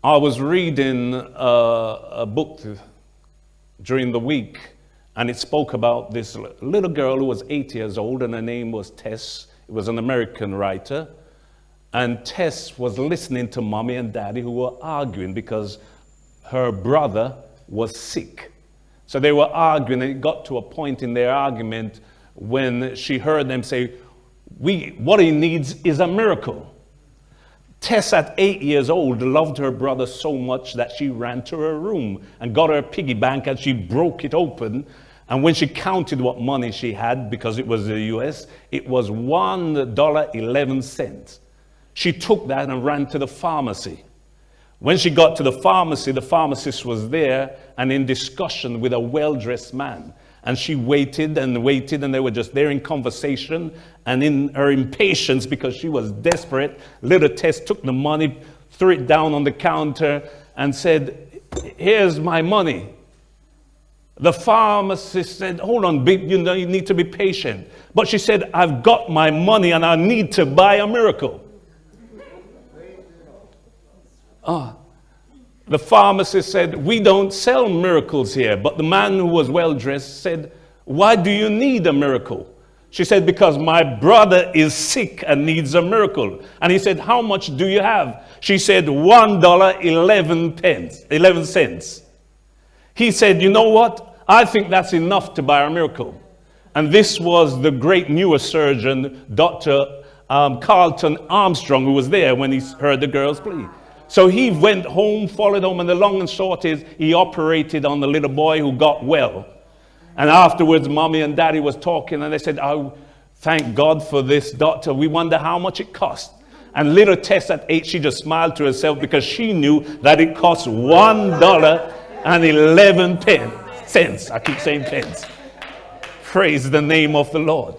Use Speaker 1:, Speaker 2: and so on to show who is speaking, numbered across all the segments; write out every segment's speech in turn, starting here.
Speaker 1: I was reading a book during the week, and it spoke about this little girl who was 8 years old, and her name was Tess. It was an American writer. And Tess was listening to mommy and daddy who were arguing because her brother was sick. So they were arguing, and it got to a point in their argument when she heard them say, what he needs is a miracle. Tess, at 8 years old, loved her brother so much that she ran to her room and got her piggy bank, and she broke it open. And when she counted what money she had, because it was the US, it was $1.11. She took that and ran to the pharmacy. When she got to the pharmacy, the pharmacist was there and in discussion with a well-dressed man. And she waited, and they were just there in conversation. And in her impatience, because she was desperate, little Tess took the money, threw it down on the counter, and said, "Here's my money." The pharmacist said, "Hold on, you need to be patient." But she said, "I've got my money and I need to buy a miracle." The pharmacist said, "We don't sell miracles here." But the man who was well-dressed said, "Why do you need a miracle?" She said, "Because my brother is sick and needs a miracle." And he said, "How much do you have?" She said, $1.11. He said, "You know what? I think that's enough to buy a miracle." And this was the great neurosurgeon, Dr. Carlton Armstrong, who was there when he heard the girl's plea. So he went home, followed home, and the long and short is he operated on the little boy who got well. And afterwards, mommy and daddy was talking, and they said, "Oh, thank God for this, doctor. We wonder how much it cost." And little Tess at 8, she just smiled to herself because she knew that it cost $1.11. I keep saying pence. Praise the name of the Lord.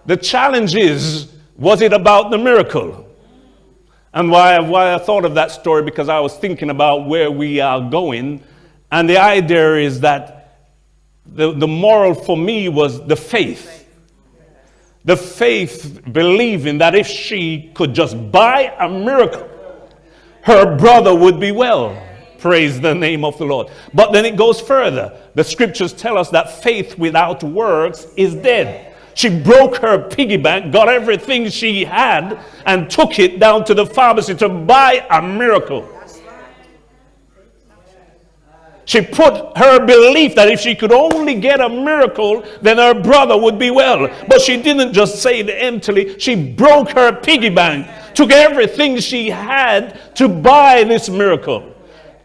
Speaker 1: The challenge is, was it about the miracle? And why I thought of that story, because I was thinking about where we are going. And the idea is that the moral for me was the faith. The faith believing that if she could just buy a miracle, her brother would be well. Praise the name of the Lord. But then it goes further. The scriptures tell us that faith without works is dead. She broke her piggy bank, got everything she had, and took it down to the pharmacy to buy a miracle. She put her belief that if she could only get a miracle, then her brother would be well. But she didn't just say it emptily. She broke her piggy bank, took everything she had to buy this miracle.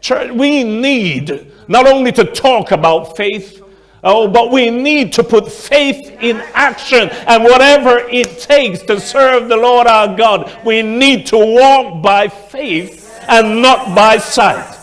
Speaker 1: Church, we need not only to talk about faith, but we need to put faith in action. And whatever it takes to serve the Lord our God, we need to walk by faith and not by sight.